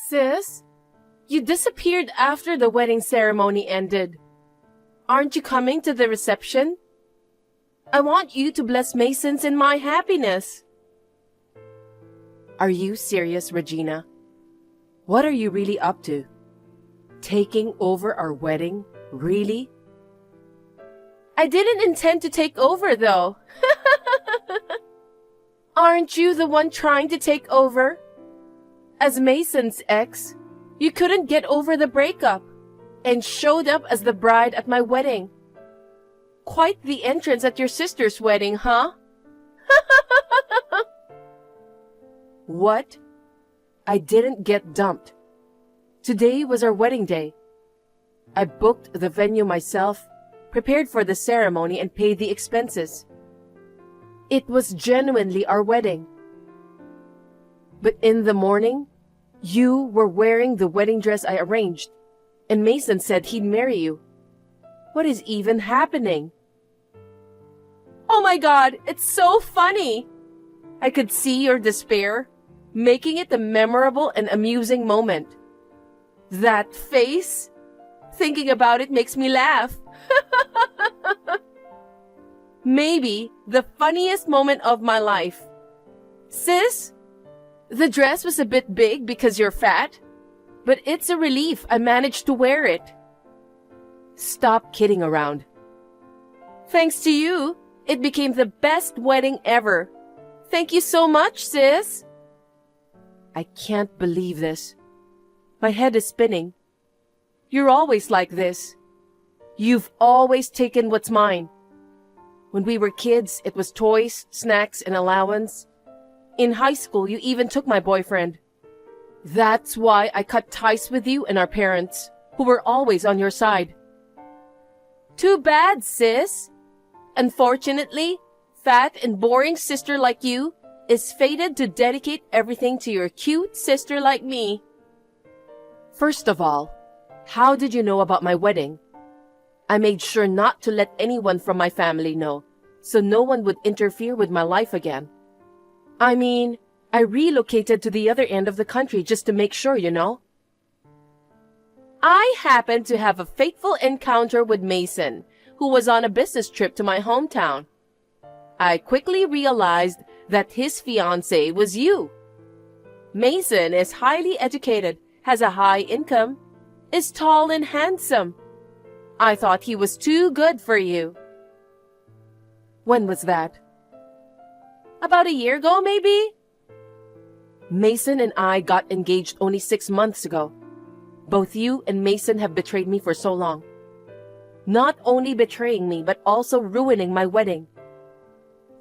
Sis, you disappeared after the wedding ceremony ended. Aren't you coming to the reception? I want you to bless Mason's in my happiness. Are you serious, Regina? What are you really up to? Taking over our wedding? Really? I didn't intend to take over, though. Aren't you the one trying to take over? As Mason's ex, you couldn't get over the breakup and showed up as the bride at my wedding. Quite the entrance at your sister's wedding, huh? What? I didn't get dumped. Today was our wedding day. I booked the venue myself, prepared for the ceremony, and paid the expenses. It was genuinely our wedding. But in the morning, you were wearing the wedding dress I arranged, and Mason said he'd marry you. What is even happening? Oh my God, it's so funny! I could see your despair, making it a memorable and amusing moment. That face, thinking about it makes me laugh. Maybe the funniest moment of my life. Sis, the dress was a bit big because you're fat, but it's a relief I managed to wear it. Stop kidding around. Thanks to you, it became the best wedding ever. Thank you so much, sis. I can't believe this. My head is spinning. You're always like this. You've always taken what's mine. When we were kids, it was toys, snacks, and allowance. In high school, you even took my boyfriend. That's why I cut ties with you and our parents, who were always on your side. Too bad, sis. Unfortunately, fat and boring sister like you is fated to dedicate everything to your cute sister like me. First of all, how did you know about my wedding? I made sure not to let anyone from my family know, so no one would interfere with my life again. I mean, I relocated to the other end of the country just to make sure, you know. I happened to have a fateful encounter with Mason, who was on a business trip to my hometown. I quickly realized that his fiancée was you. Mason is highly educated, has a high income, is tall and handsome. I thought he was too good for you. When was that? About a year ago, maybe? Mason and I got engaged only 6 months ago. Both you and Mason have betrayed me for so long. Not only betraying me, but also ruining my wedding.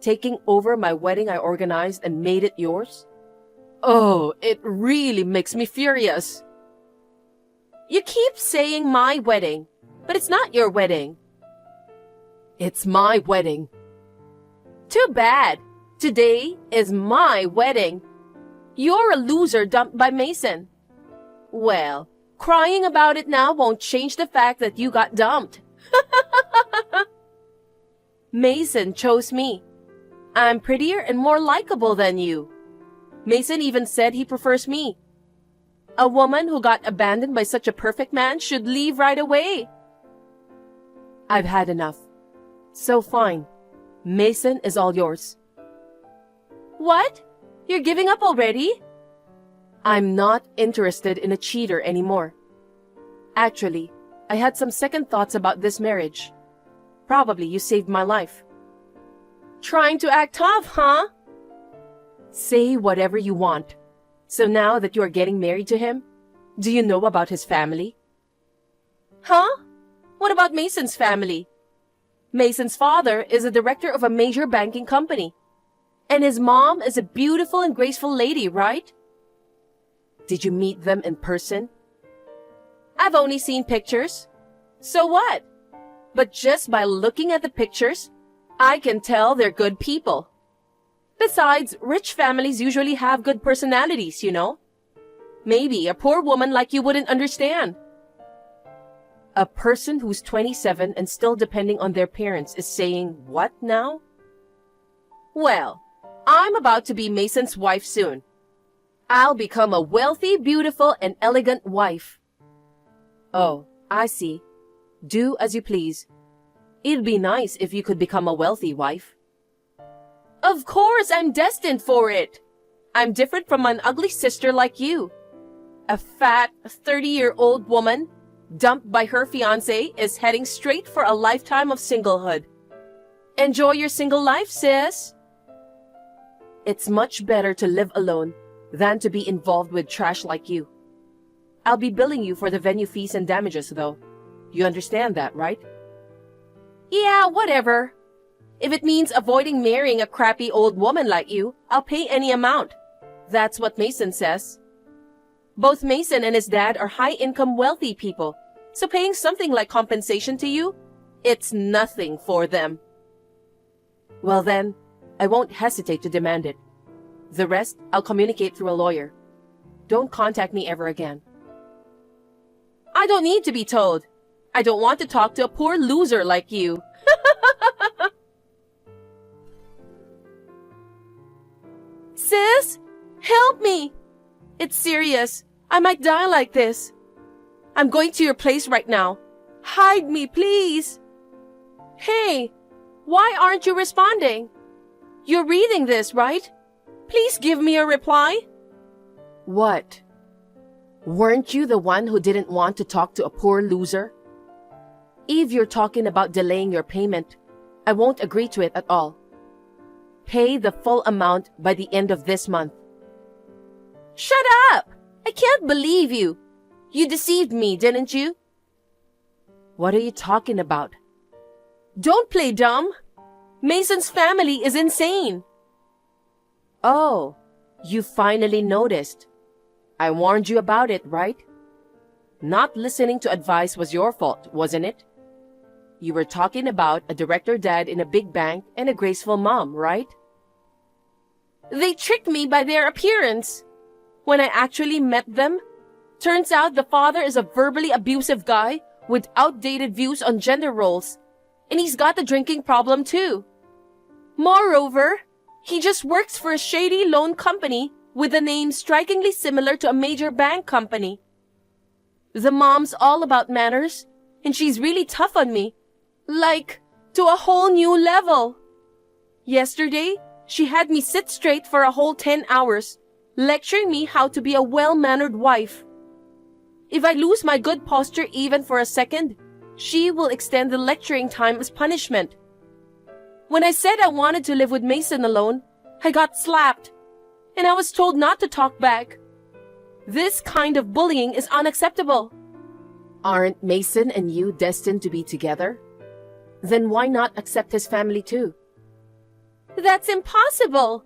Taking over my wedding I organized and made it yours? Oh, it really makes me furious. You keep saying my wedding, but it's not your wedding. It's my wedding. Too bad. Today is my wedding. You're a loser dumped by Mason. Well, crying about it now won't change the fact that you got dumped. Mason chose me. I'm prettier and more likable than you. Mason even said he prefers me. A woman who got abandoned by such a perfect man should leave right away. I've had enough. So fine. Mason is all yours. What? You're giving up already? I'm not interested in a cheater anymore. Actually, I had some second thoughts about this marriage. Probably you saved my life. Trying to act tough, huh? Say whatever you want. So now that you are getting married to him, do you know about his family? Huh? What about Mason's family? Mason's father is a director of a major banking company. And his mom is a beautiful and graceful lady, right? Did you meet them in person? I've only seen pictures. So what? But just by looking at the pictures, I can tell they're good people. Besides, rich families usually have good personalities, you know. Maybe a poor woman like you wouldn't understand. A person who's 27 and still depending on their parents is saying what now? Well, I'm about to be Mason's wife soon. I'll become a wealthy, beautiful, and elegant wife. Oh, I see. Do as you please. It'd be nice if you could become a wealthy wife. Of course, I'm destined for it. I'm different from an ugly sister like you. A fat, 30-year-old woman, dumped by her fiancé, is heading straight for a lifetime of singlehood. Enjoy your single life, sis. It's much better to live alone than to be involved with trash like you. I'll be billing you for the venue fees and damages, though. You understand that, right? Yeah, whatever. If it means avoiding marrying a crappy old woman like you, I'll pay any amount. That's what Mason says. Both Mason and his dad are high-income wealthy people, so paying something like compensation to you, it's nothing for them. Well then, I won't hesitate to demand it. The rest, I'll communicate through a lawyer. Don't contact me ever again. I don't need to be told. I don't want to talk to a poor loser like you. Sis, help me. It's serious. I might die like this. I'm going to your place right now. Hide me, please. Hey, why aren't you responding? You're reading this, right? Please give me a reply. What? Weren't you the one who didn't want to talk to a poor loser? If you're talking about delaying your payment, I won't agree to it at all. Pay the full amount by the end of this month. Shut up! I can't believe you. You deceived me, didn't you? What are you talking about? Don't play dumb. Mason's family is insane. Oh, you finally noticed. I warned you about it, right? Not listening to advice was your fault, wasn't it? You were talking about a director dad in a big bank and a graceful mom, right? They tricked me by their appearance. When I actually met them, turns out the father is a verbally abusive guy with outdated views on gender roles, and he's got a drinking problem too. Moreover, he just works for a shady loan company with a name strikingly similar to a major bank company. The mom's all about manners, and she's really tough on me. Like, to a whole new level. Yesterday, she had me sit straight for a whole 10 hours, lecturing me how to be a well-mannered wife. If I lose my good posture even for a second, she will extend the lecturing time as punishment. When I said I wanted to live with Mason alone, I got slapped, and I was told not to talk back. This kind of bullying is unacceptable. Aren't Mason and you destined to be together? Then why not accept his family too? That's impossible.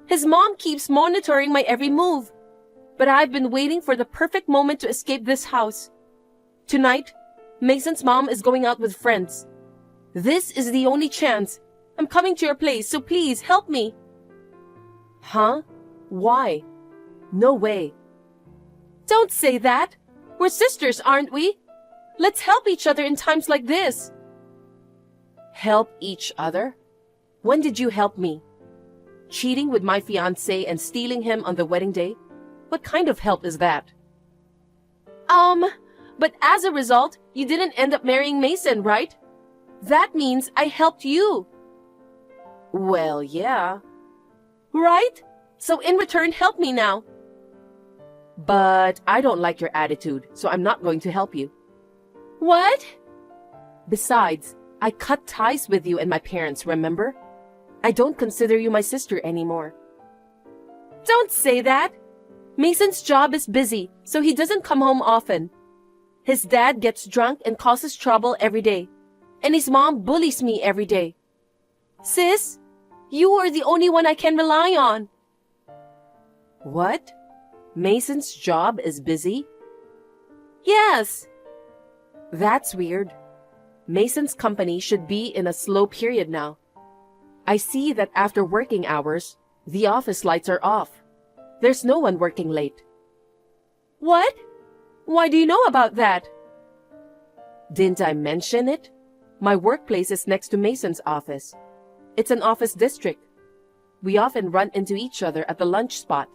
His mom keeps monitoring my every move, but I've been waiting for the perfect moment to escape this house. Tonight, Mason's mom is going out with friends. This is the only chance. I'm coming to your place, so please help me. Huh? Why? No way. Don't say that. We're sisters, aren't we? Let's help each other in times like this. Help each other? When did you help me? Cheating with my fiancé and stealing him on the wedding day? What kind of help is that? But as a result, you didn't end up marrying Mason, right? That means I helped you. Well, yeah. Right? So in return, help me now. But I don't like your attitude, so I'm not going to help you. What? Besides, I cut ties with you and my parents, remember? I don't consider you my sister anymore. Don't say that. Mason's job is busy, so he doesn't come home often. His dad gets drunk and causes trouble every day, and his mom bullies me every day. Sis, you are the only one I can rely on. What? Mason's job is busy? Yes. That's weird. Mason's company should be in a slow period now. I see that after working hours, the office lights are off. There's no one working late. What? Why do you know about that? Didn't I mention it? My workplace is next to Mason's office. It's an office district. We often run into each other at the lunch spot.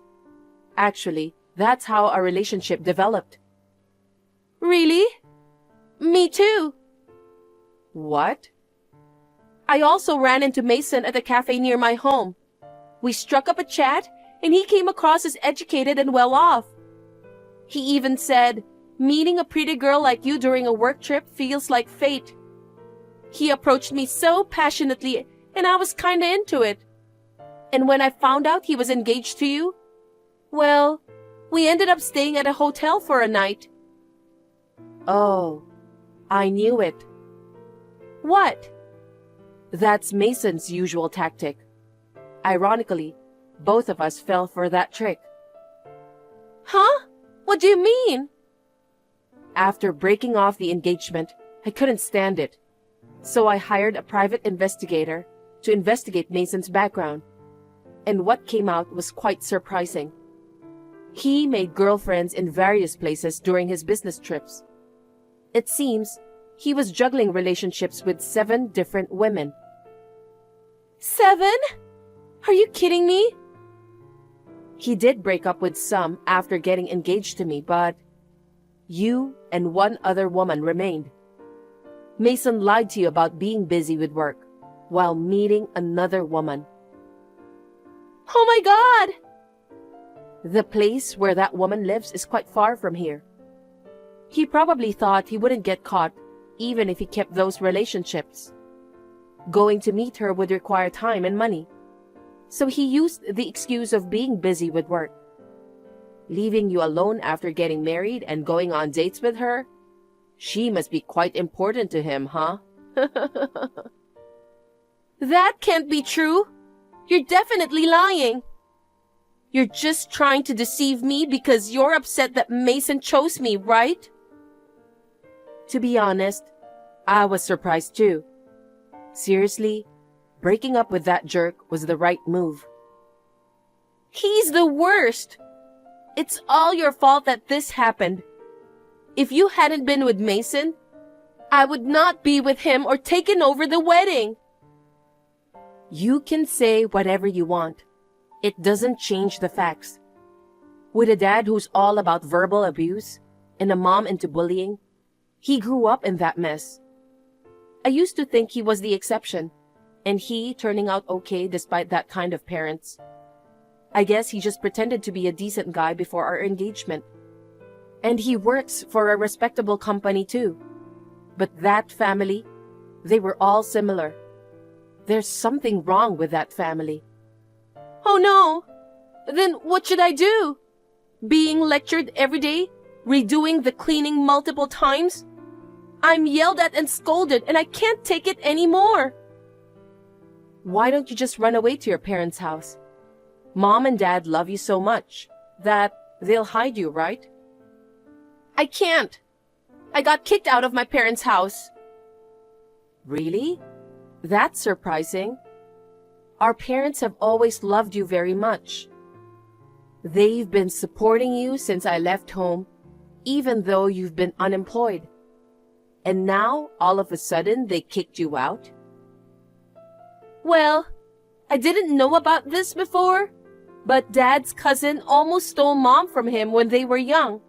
Actually, that's how our relationship developed. Really? Me too. What? I also ran into Mason at a cafe near my home. We struck up a chat, and he came across as educated and well off. He even said, meeting a pretty girl like you during a work trip feels like fate. He approached me so passionately, and I was kinda into it. And when I found out he was engaged to you, well, we ended up staying at a hotel for a night. Oh, I knew it. What? That's Mason's usual tactic. Ironically, both of us fell for that trick. Huh? What do you mean? After breaking off the engagement, I couldn't stand it. So I hired a private investigator to investigate Mason's background. And what came out was quite surprising. He made girlfriends in various places during his business trips. It seems he was juggling relationships with 7 different women. 7? Are you kidding me? He did break up with some after getting engaged to me, but you and 1 other woman remained. Mason lied to you about being busy with work while meeting another woman. Oh my God! The place where that woman lives is quite far from here. He probably thought he wouldn't get caught even if he kept those relationships. Going to meet her would require time and money. So he used the excuse of being busy with work. Leaving you alone after getting married and going on dates with her? She must be quite important to him, huh? That can't be true. You're definitely lying. You're just trying to deceive me because you're upset that Mason chose me, right? To be honest, I was surprised too. Seriously, breaking up with that jerk was the right move. He's the worst. It's all your fault that this happened. If you hadn't been with Mason, I would not be with him or taken over the wedding. You can say whatever you want. It doesn't change the facts. With a dad who's all about verbal abuse and a mom into bullying, he grew up in that mess. I used to think he was the exception, and he turning out okay despite that kind of parents. I guess he just pretended to be a decent guy before our engagement. And he works for a respectable company too. But that family, they were all similar. There's something wrong with that family. Oh no! Then what should I do? Being lectured every day? Redoing the cleaning multiple times? I'm yelled at and scolded and I can't take it anymore. Why don't you just run away to your parents' house? Mom and Dad love you so much that they'll hide you, right? I can't. I got kicked out of my parents' house. Really? That's surprising. Our parents have always loved you very much. They've been supporting you since I left home, even though you've been unemployed. And now, all of a sudden, they kicked you out? Well, I didn't know about this before, but Dad's cousin almost stole Mom from him when they were young.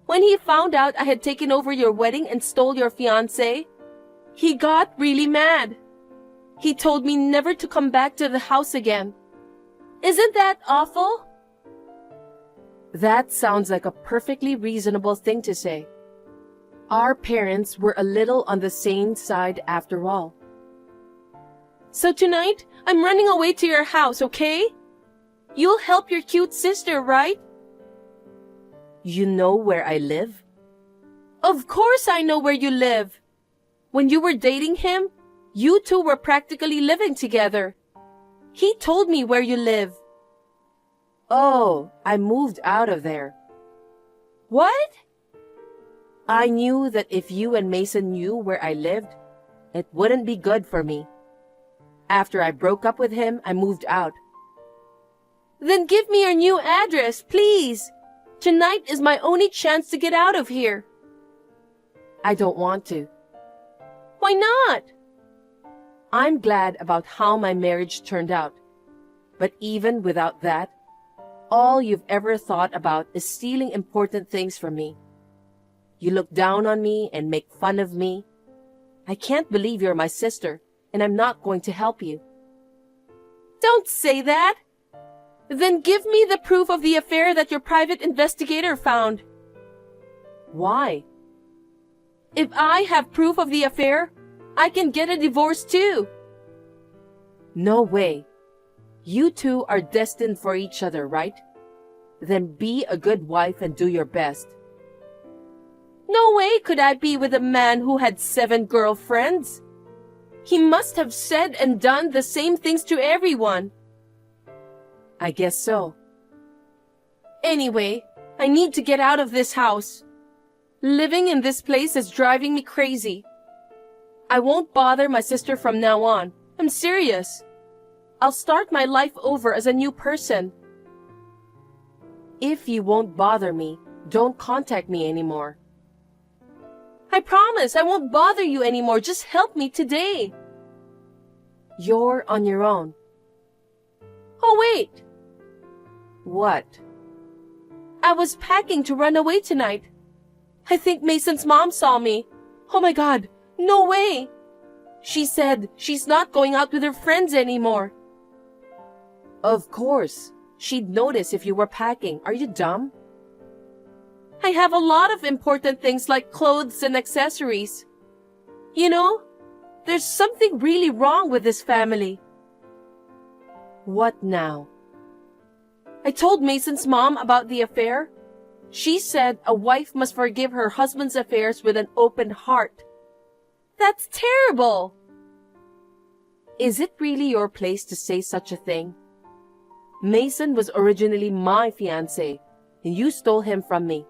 When he found out I had taken over your wedding and stole your fiancé, he got really mad. He told me never to come back to the house again. Isn't that awful? That sounds like a perfectly reasonable thing to say. Our parents were a little on the sane side after all. So tonight, I'm running away to your house, okay? You'll help your cute sister, right? You know where I live? Of course I know where you live. When you were dating him, you two were practically living together. He told me where you live. Oh, I moved out of there. What? I knew that if you and Mason knew where I lived, it wouldn't be good for me. After I broke up with him, I moved out. Then give me your new address, please. Tonight is my only chance to get out of here. I don't want to. Why not? I'm glad about how my marriage turned out. But even without that, all you've ever thought about is stealing important things from me. You look down on me and make fun of me. I can't believe you're my sister, and I'm not going to help you. Don't say that! Then give me the proof of the affair that your private investigator found. Why? If I have proof of the affair, I can get a divorce too. No way. You two are destined for each other, right? Then be a good wife and do your best. No way could I be with a man who had 7 girlfriends. He must have said and done the same things to everyone. I guess so. Anyway, I need to get out of this house. Living in this place is driving me crazy. I won't bother my sister from now on. I'm serious. I'll start my life over as a new person. If you won't bother me, don't contact me anymore. I promise I won't bother you anymore. Just help me today. You're on your own. Oh, wait. What? I was packing to run away tonight. I think Mason's mom saw me. Oh my God, no way. She said she's not going out with her friends anymore. Of course. She'd notice if you were packing. Are you dumb? I have a lot of important things like clothes and accessories. You know, there's something really wrong with this family. What now? I told Mason's mom about the affair. She said a wife must forgive her husband's affairs with an open heart. That's terrible. Is it really your place to say such a thing? Mason was originally my fiancé, and you stole him from me.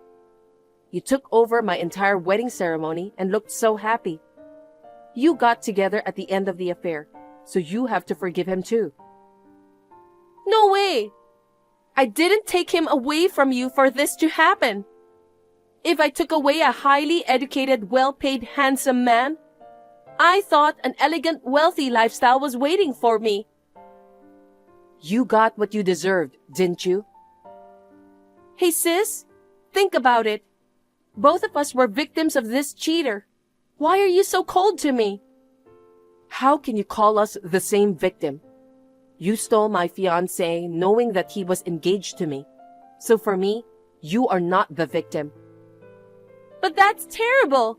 You took over my entire wedding ceremony and looked so happy. You got together at the end of the affair, so you have to forgive him too. No way! I didn't take him away from you for this to happen. If I took away a highly educated, well-paid, handsome man, I thought an elegant, wealthy lifestyle was waiting for me. You got what you deserved, didn't you? Hey sis, think about it. Both of us were victims of this cheater. Why are you so cold to me? How can you call us the same victim? You stole my fiancé knowing that he was engaged to me. So for me, you are not the victim. But that's terrible.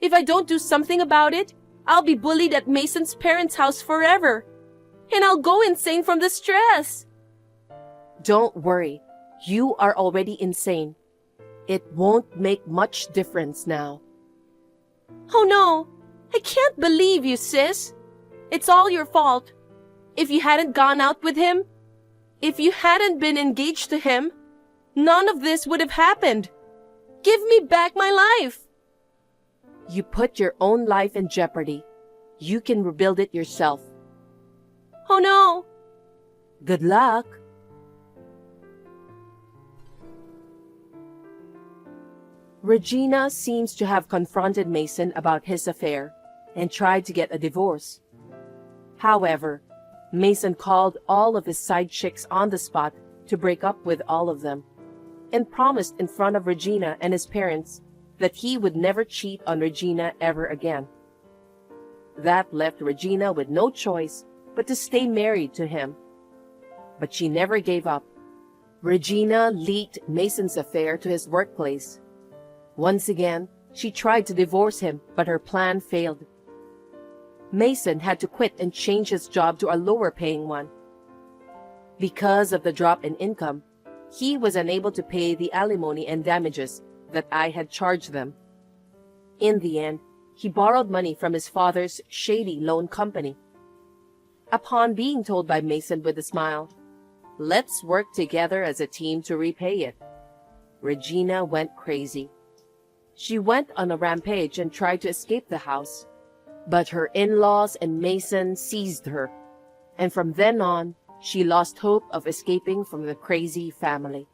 If I don't do something about it, I'll be bullied at Mason's parents' house forever. And I'll go insane from the stress. Don't worry. You are already insane. It won't make much difference now. Oh no, I can't believe you, sis. It's all your fault. If you hadn't gone out with him, if you hadn't been engaged to him, none of this would have happened. Give me back my life. You put your own life in jeopardy. You can rebuild it yourself. Oh no. Good luck. Regina seems to have confronted Mason about his affair and tried to get a divorce. However, Mason called all of his side chicks on the spot to break up with all of them and promised in front of Regina and his parents that he would never cheat on Regina ever again. That left Regina with no choice but to stay married to him. But she never gave up. Regina leaked Mason's affair to his workplace. Once again, she tried to divorce him, but her plan failed. Mason had to quit and change his job to a lower-paying one. Because of the drop in income, he was unable to pay the alimony and damages that I had charged them. In the end, he borrowed money from his father's shady loan company. Upon being told by Mason with a smile, "Let's work together as a team to repay it," Regina went crazy. She went on a rampage and tried to escape the house, but her in-laws and Mason seized her, and from then on, she lost hope of escaping from the crazy family.